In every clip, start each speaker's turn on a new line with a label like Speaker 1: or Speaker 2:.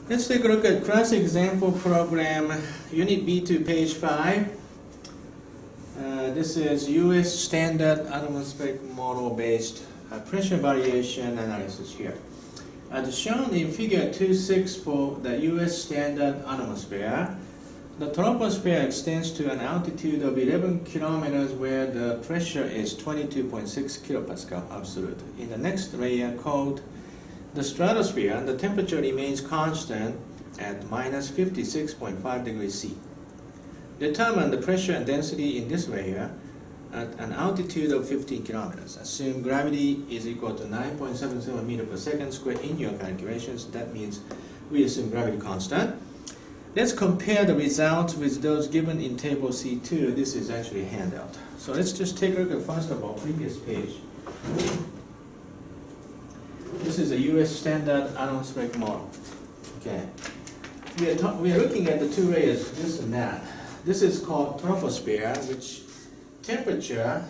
Speaker 1: Let's take a look at class example program, Unit B2, page 5. This is US standard atmospheric model-based pressure variation analysis here. As shown in figure 2.6 for the US standard atmosphere, the troposphere extends to an altitude of 11 kilometers where the pressure is 22.6 kilopascal absolute. In the next layer called the stratosphere, the temperature remains constant at minus 56.5 degrees C. Determine the pressure and density in this layer at an altitude of 15 kilometers. Assume gravity is equal to 9.77 meters per second squared in your calculations. That means we assume gravity constant. Let's compare the results with those given in table C2. This is actually a handout. So let's just take a look at, first of all, previous page. This is a US standard atmospheric model. Okay. We are looking at the two layers, this and that. This is called troposphere, which temperature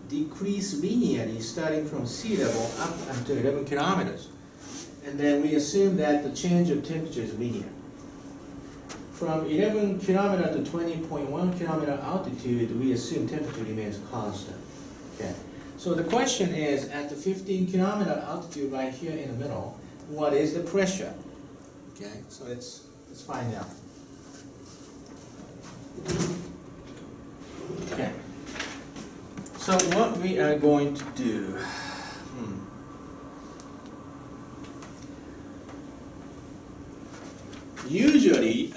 Speaker 1: decrease linearly starting from sea level up until 11 kilometers. And then we assume that the change of temperature is linear. From 11 kilometer to 20.1 kilometer altitude, we assume temperature remains constant. Okay. So the question is, at the 15 kilometer altitude right here in the middle, what is the pressure? Okay, so let's find out. Okay. So what we are going to do, usually,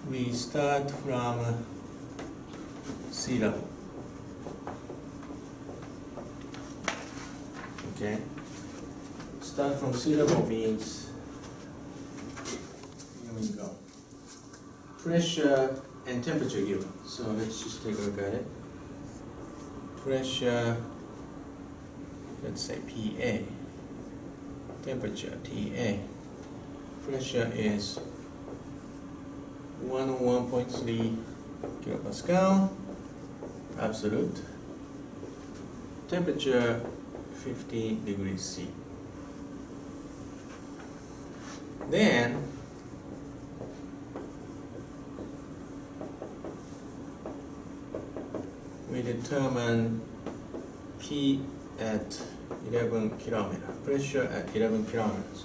Speaker 1: we start from sea level. Okay. Start from sea level means, here we go, pressure and temperature given. So let's just take a look at it. Pressure, let's say PA. Temperature TA. Pressure is 101.3 kilopascal absolute. Temperature 50 degrees C. Then we determine P at 11 kilometers, pressure at 11 kilometers,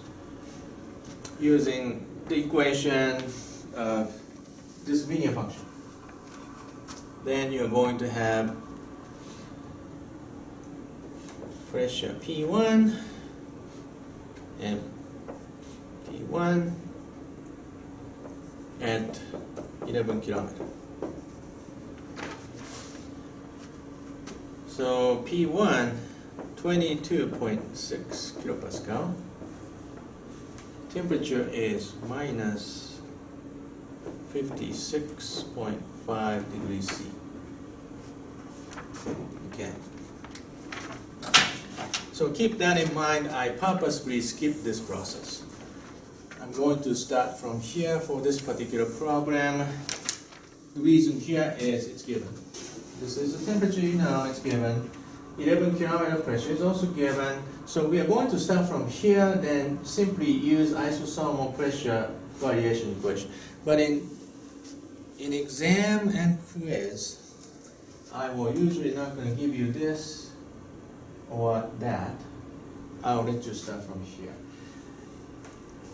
Speaker 1: using the equation of this linear function. Then you're going to have pressure P1 and P1 at 11 kilometers. So P1, 22.6 kilopascal. Temperature is minus 56.5 degrees C. Okay. So keep that in mind. I purposely skipped this process. I'm going to start from here for this particular program. The reason here is it's given. This is the temperature, you know, it's given. 11 kilometer pressure is also given. So we are going to start from here, then simply use isothermal pressure variation equation. But in exam and quiz, I will usually not going to give you this or that. I'll let you start from here.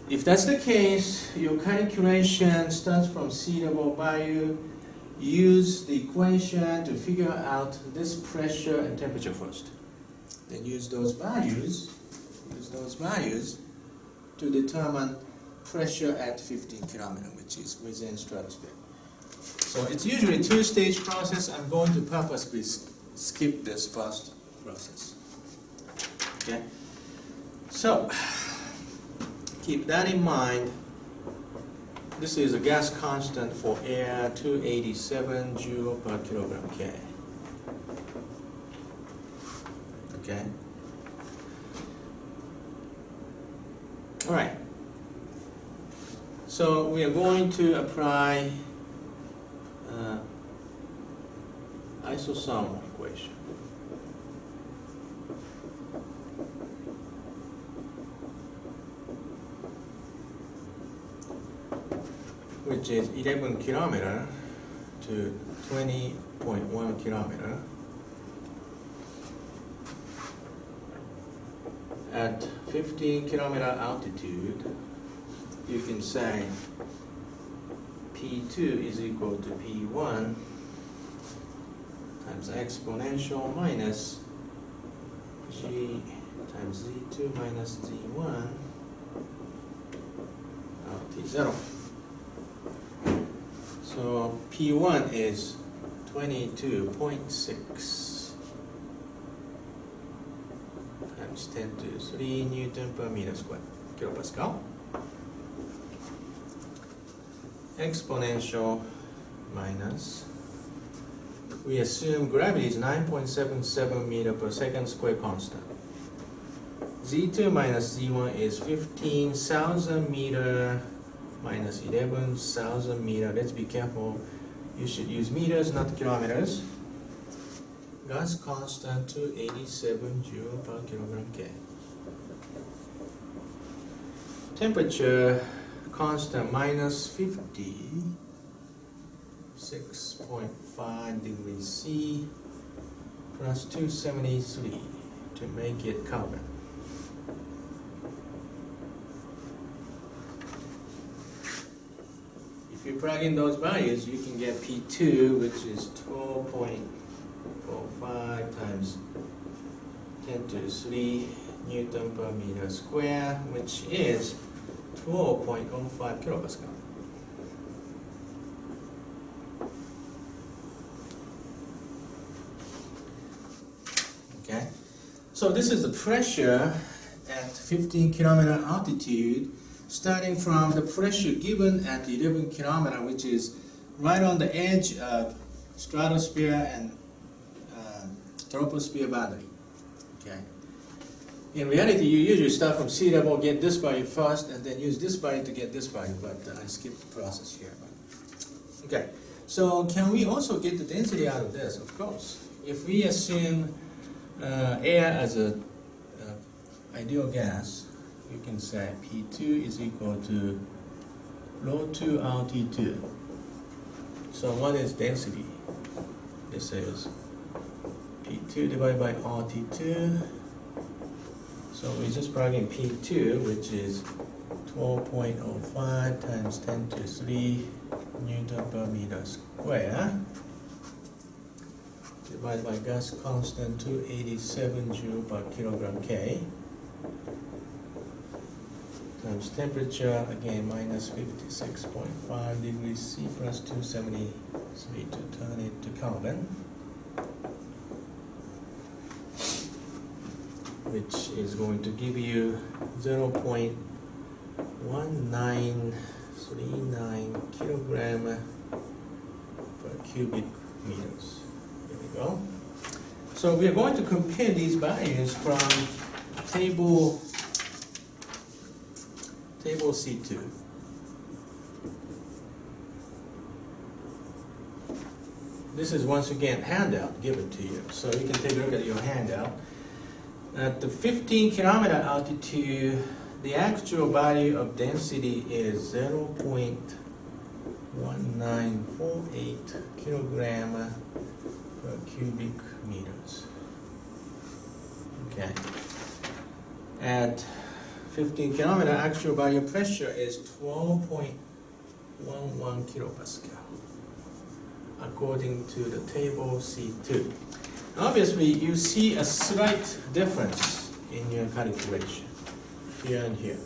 Speaker 1: If that's the case, your calculation starts from sea level value. Use the equation to figure out this pressure and temperature first. Then use those values to determine pressure at 15 kilometers, which is within stratosphere. So it's usually a two-stage process. I'm going to purposely skip this first process. Okay? So, keep that in mind. This is a gas constant for air, 287 joule per kilogram K. Okay? All right. So we are going to apply isothermal equation. Which is 11 kilometer to 20.1 kilometer at 15 kilometer altitude. You can say P2 is equal to P1 times exponential minus G times Z2 minus Z1 T0. So P1 is 22.6 times 10 to the 3 Newton per meter squared, kilopascal. Exponential minus, we assume gravity is 9.77 meter per second square constant. Z2 minus Z1 is 15,000 meter minus 11,000 meter. Let's be careful. You should use meters, not kilometers. Gas constant 287 joule per kilogram K. Temperature constant minus 50, 6.5 degrees C plus 273 to make it Kelvin. If you plug in those values, you can get P2, which is 12.45 times 10 to the 3 Newton per meter square, which is 12.05 kilopascal. Okay, so this is the pressure at 15 kilometer altitude, starting from the pressure given at 11 kilometer, which is right on the edge of stratosphere and troposphere boundary. Okay. In reality, you usually start from sea level, get this value first, and then use this value to get this value, but I skipped the process here. Okay, so can we also get the density out of this? Of course. If we assume air as a ideal gas, you can say P2 is equal to rho 2 RT2. So what is density? This is P2 divided by RT2. So we just plug in P2, which is 12.05 times 10 to 3 Newton per meter square, divided by gas constant 287 joule per kilogram K, times temperature, again minus 56.5 degrees C plus 273 to turn it to Kelvin, which is going to give you 0.1939 kilogram per cubic meters. There we go. So we are going to compare these values from table C2. This is once again handout given to you, so you can take a look at your handout. At the 15 kilometer altitude, the actual value of density is 0.1948 kilogram per cubic meters. Okay. At 15 kilometer, actual value of pressure is 12.11 kilopascal, according to the table C2. Obviously, you see a slight difference in your calculation, here and here,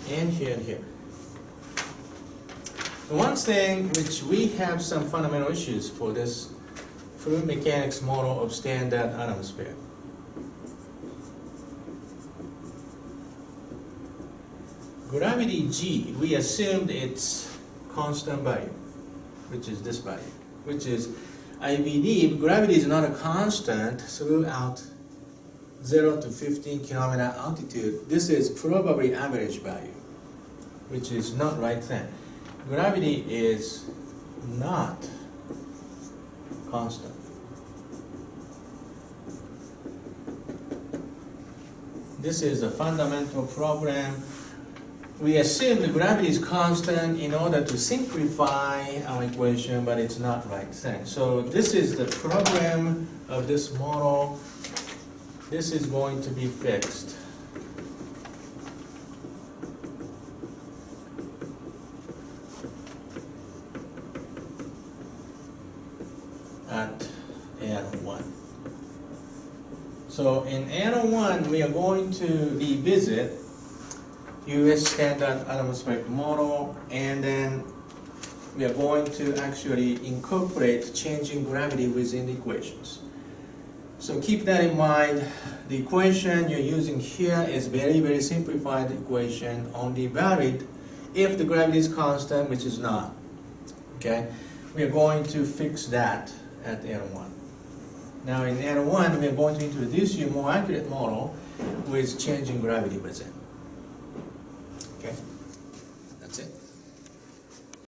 Speaker 1: and here and here. The one thing which we have some fundamental issues for this fluid mechanics model of standard atmosphere. Gravity G, we assumed it's constant value, which is this value, which is, I believe gravity is not a constant throughout 0 to 15 kilometer altitude. This is probably average value, which is not right thing. Gravity is not constant. This is a fundamental problem. We assume the gravity is constant in order to simplify our equation, but it's not right thing. So this is the problem of this model. This is going to be fixed. At N1. So in N1, we are going to revisit US standard atmospheric model, and then we are going to actually incorporate changing gravity within the equations. So keep that in mind. The equation you're using here is very, very simplified equation, only valid if the gravity is constant, which is not. Okay? We are going to fix that at N1. Now in N1, we are going to introduce you a more accurate model with changing gravity within. Okay? That's it.